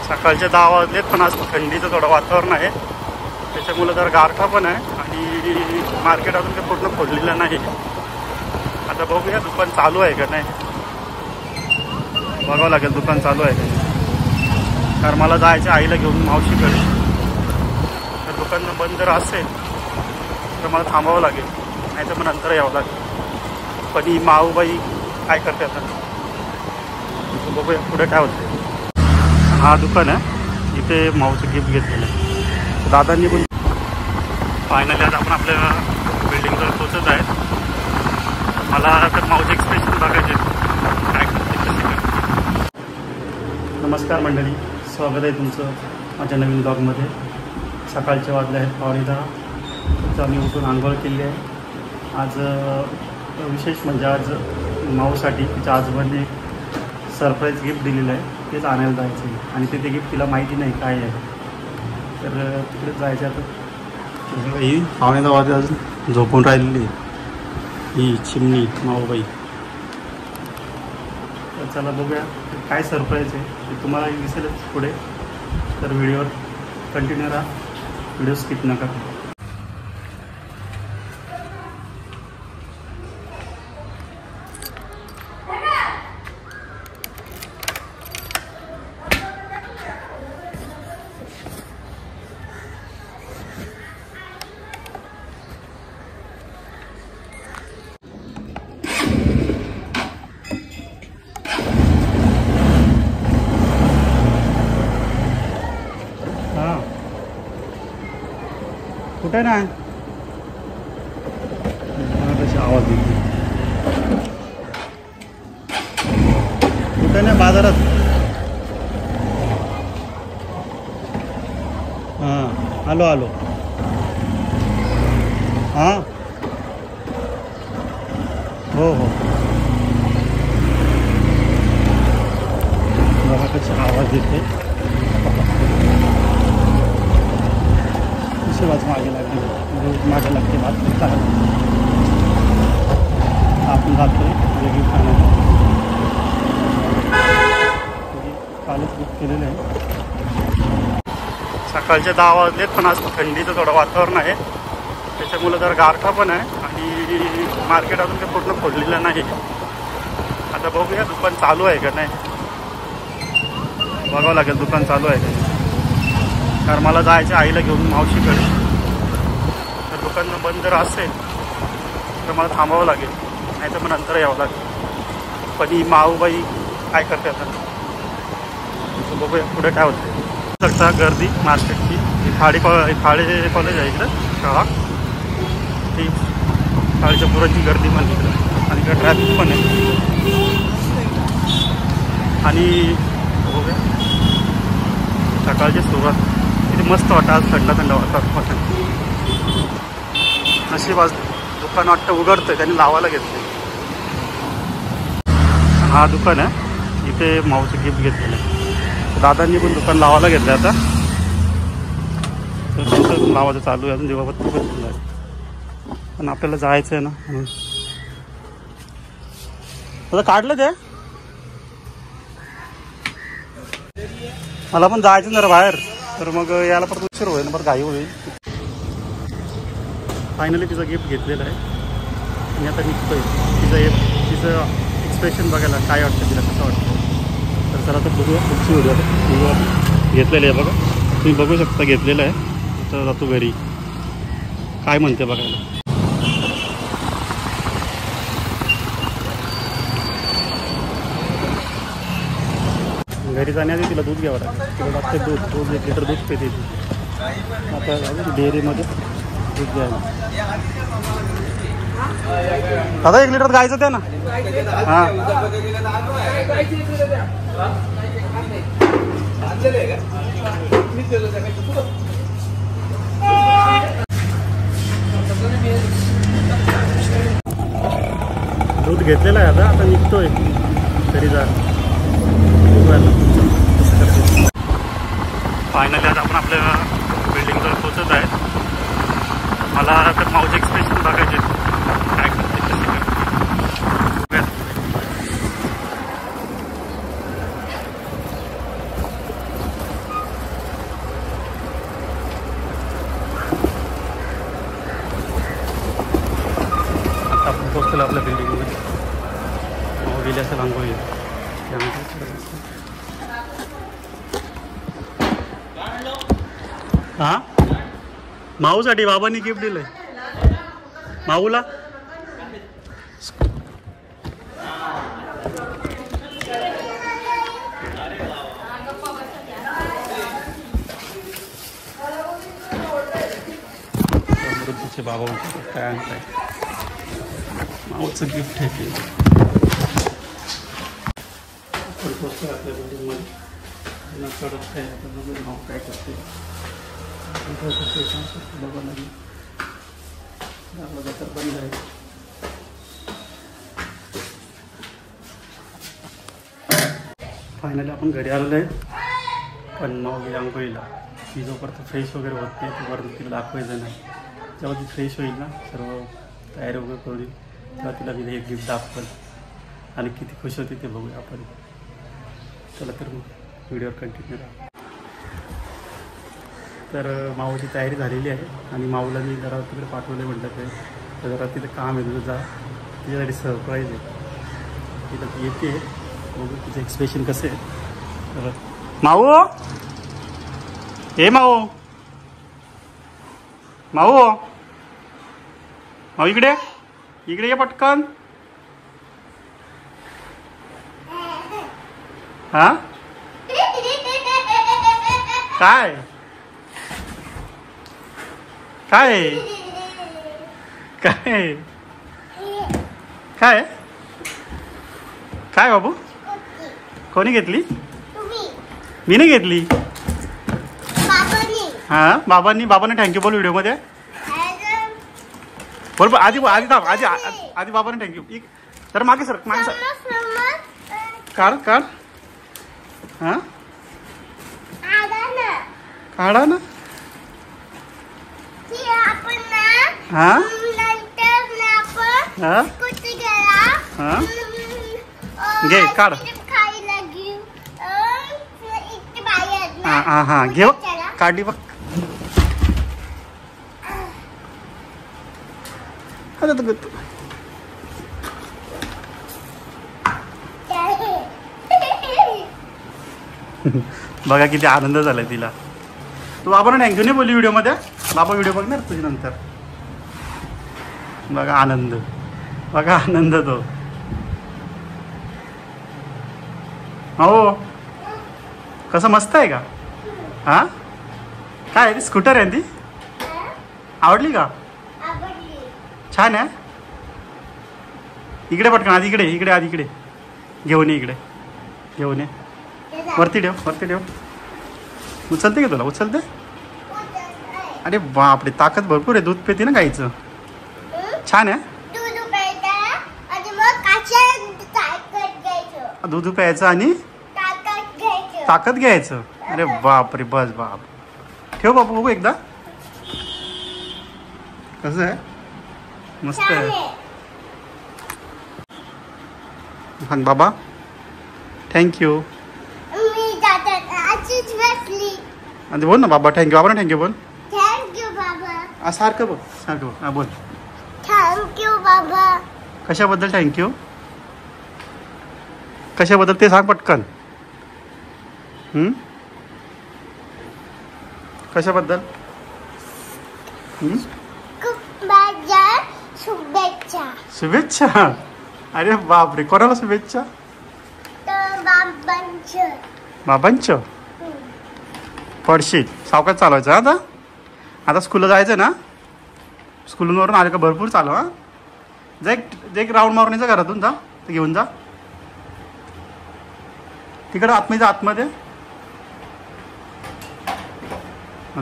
सकाळचे 10 वाजलेत, पण आज थंडीचं थोडं वातावरण आहे, त्याच्यामुळे जर गारठा पण आहे आणि मार्केट अजून काही पूर्ण खोललेलं नाही. आता बघूया दुकान चालू आहे का नाही, बघावं लागेल दुकान चालू आहे का. कारण मला जायचं आईला घेऊन मावशीकडे, तर दुकान बंद जर असेल तर मला थांबावं लागेल, नाही तर मग नंतर यावं लागेल. पण ही माऊबाई काय करते आता बघूया पुढे काय होतं. हा दुकान आहे, इथे माऊचं गिफ्ट घेतलेलं आहे दादांनी पण. फायनली आज आपण आपल्या बिल्डिंगवर पोचत आहे. मला तर माऊचं एक्सप्रेशन बघायचे काय करते. नमस्कार मंडळी, स्वागत आहे तुमचं माझ्या नवीन ब्लॉगमध्ये. सकाळचे वाजले आहेत 9:30. तर आम्ही उठून आंघोळ केली आहे. आज विशेष म्हणजे आज माऊसाठी तिच्या आजोबांनी सरप्राईज गिफ्ट दिलेलं आहे, तेच आणायला जायचं आहे. आणि ते गिफ्ट तिला माहिती नाही काय आहे, तर तिकडेच जायचं. आता ही 9:30 वाजता अजून झोपून राहिलेली ही चिमणी माऊबाई. तर चला बघूया काय सरप्राईज आहे, ते तुम्हाला दिसेलच पुढे. तर व्हिडिओवर कंटिन्यू राहा, व्हिडिओ स्किप नका. कुठे ना कशी आवाज देते, कुठे नाही बाजारात. हां आलो आलो. हां हो हो, बघा कशी आवाज देते. वाज मागे लागते, रोज मागे लागते. भात आपण जातो वेगळी खाण्याला. कालच बुक केलेलं आहे. सकाळचे 10 वाजलेत, पण आज थंडीचं थोडं वातावरण आहे, त्याच्यामुळे जर गारठा पण आहे आणि मार्केट अजून काही पूर्ण खोललेलं नाही. आता बघूया दुकान चालू आहे का नाही, बघावं लागेल दुकान चालू आहे का. कारण मला जायचं आईला घेऊन मावशीकडे, तर दुकान बंद जर असेल तर मला थांबावं लागेल, नाही तर मग नंतर यावं लागेल. पण ही माऊबाई काय करते आता बघूया पुढे काय होतं. शकता गर्दी मार्केटची. खाडे कॉलेज आहे इकडं शाळा, ती खाडीच्या पुराची गर्दी पण इकडं, आणि इकडं ट्रॅफिक पण आहे. आणि बघूया सकाळची सुरुवात किती मस्त वाटतं. आज थंड थंड वाटतं. नशीब आज दुकान वाटतं उघडतं, त्यांनी लावायला घेतलं. हा दुकान आहे, इथे माऊचं गिफ्ट घेतलेलं आहे. दादांनी पण दुकान लावायला घेतलं आता, तर त्यांचं लावायचं चालू आहे. अजून दिवाबत्ती पण चालू आहे, पण आपल्याला जायचं आहे ना म्हणून. आता काढलं ते, मला पण जायचं जरा बाहेर, तर मग यायला परत उशीर होईल, परत घाई होईल. फायनली तिचं गिफ्ट घेतलेलं आहे आणि आता निघतोय. तिचं एक्सप्रेशन बघायला काय वाटतं, तिला कसं वाटतं. तर चला तर बघूया पुढची व्हिडिओ. घेतलेलं आहे बघा, तुम्ही बघू शकता घेतलेलं आहे. तर जातो घरी, काय म्हणते बघायला. घरी जाण्याआधी तिला दूध घ्यावं लागेल. तिला लागते दूध, रोज 1 लिटर दूध पिते ती. आता डेअरीमध्ये दूध घ्यायला. दादा 1 लिटर गायचं द्या ना. हां दूध घेतलेलं आहे. आता निघतोय घरी जा. फायनली आज आपण आपल्या बिल्डिंगवर पोचत आहे. मला तर माऊचं एक्सप्रेशन बघायचे काय करते. असेल आपल्या बिल्डिंगमध्ये. माऊ गेली असेल आंघोळी. हां माऊसाठी बाबांनी गिफ्ट दिलंय माऊला. समृद्धीचे बाबा काय आणताय माऊचं गिफ्ट आहे ते. आपल्या बिल्डिंगमध्ये कडत काय आता माऊ काय करते बघा लागेल. तर बंद आहे. फायनली आपण घरी आलेलो आहे. पण माऊ गेली आंघोळीला. ती जोपर्यंत फ्रेश वगैरे होत नाही तोपर्यंत तिला दाखवायचं नाही. जेव्हा ती फ्रेश होईल ना सर्व तयारी वगैरे करू तेव्हा तिला मी एक गिफ्ट दाखवल आणि किती खुश होती ते बघूया आपण. चला तर मग व्हिडिओवर कंटिन्यू राहा. तर माऊची तयारी झालेली आहे आणि माऊला मी जरा तिकडे पाठवले म्हटलं तर जरा तिथं काम आहे तुझं जा. तिच्यासाठी सरप्राईज आहे. तिथं ती येते बघू तिचं एक्सप्रेशन कसं आहे. तर माऊ हे माऊ माऊ माऊ इकडे इकडे ये पटकन. हां काय काय काय काय काय बाबू कोणी घेतली. मी नाही घेतली. हां बाबांनी थँक्यू बोल व्हिडिओमध्ये बोल. आधी आधी दाब आधी आधी बाबांनी थँक्यू. तर मागे सर काढ काढ. हां काढा ना. हां हां हां घे काढ. हां हां हां घे काढली बघ. बघा किती आनंद झालाय तिला. तू बाबांना थँक्यू नाही बोलली व्हिडिओमध्ये. बाबा व्हिडिओ बघणार तुझी नंतर. बघा आनंद बघा आनंद तो. हो कसं मस्त आहे का. हां काय ती स्कूटर आहे ती आवडली का. छान आहे. इकडे पटकन आधी इकडे इकडे आधी इकडे घेऊन ये. इकडे घेऊन ये. वरती ठेव वरती ठेव. उचलते का तुला उचलते. अरे बापरे ताकद भरपूर आहे. दूध पिते ना गाईचं. छान आहे. दूध प्यायचं आणि ताकद घ्यायचं. अरे बापरे बस बाप. ठेव बापू बघू एकदा कसं आहे. मस्त आहे. सांग बाबा थँक्यू. आणि बोल ना बाबा थँक्यू. बाबा ना थँक्यू बोल. थँक्यू बाबा. सारखं बघ सारखं हां बोल. थँक्यू बाबा. कशाबद्दल थँक्यू. कशाबद्दल ते सांग पटकन. कशाबद्दल. शुभेच्छा. शुभेच्छा. अरे बापरे कोणाला शुभेच्छा. बाबांच्या. पडशील सावकाश चालवायचं. आता आता स्कूलला जायचं ना. स्कूलवरून आले का भरपूर चालव. हां जा एक राऊंड मारून यायचं घरातून. जा ते घेऊन जा तिकडं आतमध्ये. जा आतमध्ये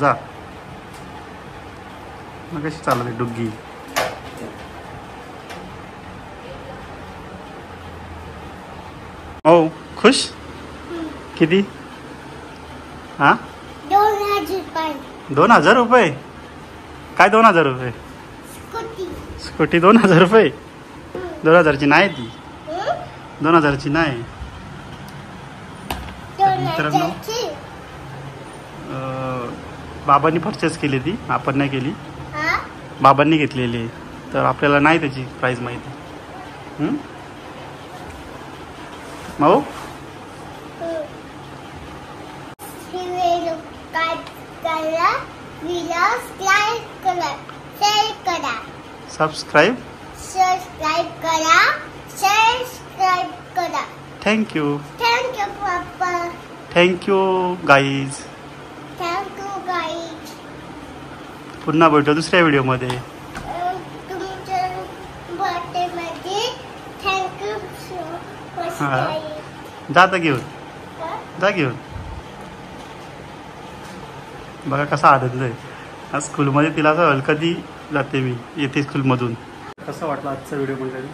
जा. मग कशी चालवते डुग्गी. हो खुश. किती. हां 2000 रुपये. काय 2000 रुपये. स्कूटी 2000 रुपये. 2000ची नाही ती. 2000ची नाही. मित्रांनो बाबांनी परचेस केली ती. आपण नाही केली. बाबांनी घेतलेली. तर आपल्याला नाही त्याची प्राईस माहिती. माऊ सबस्क्राईब करा. थँक्यू पप्पा. Thank you guys. Thank you guys. पुन्हा भेटू दुसऱ्या व्हिडिओमध्ये. तुमच्या बर्थडेमध्ये थँक्यू जा आता घेऊन जा घेऊन. बघा कसा आनंद आहे आज स्कूलमध्ये. तिला असं हलकधी जाते मी येते स्कूलमधून. कसं वाटलं आजचा व्हिडिओ मंडळी.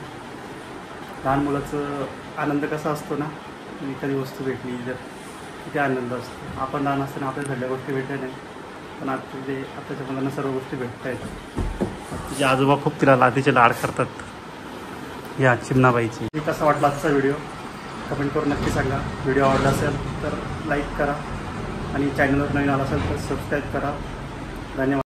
लहान मुलाचं आनंद कसा असतो ना, एखादी वस्तू भेटली तर किती आनंद असतो. आपण लहान असताना आपल्या सगळ्या गोष्टी भेटल्या नाही, पण आताच्या मुलांना सर्व गोष्टी भेटता येतात. तिचे आजोबा खूप तिला लादीचे लाड करतात या चिमणाबाईची. कसा वाटला आजचा व्हिडिओ कमेंट करून नक्की सांगा. व्हिडिओ आवडला असेल तर लाईक करा आणि चॅनलवर नवीन आला असेल तर सबस्क्राईब करा. धन्यवाद.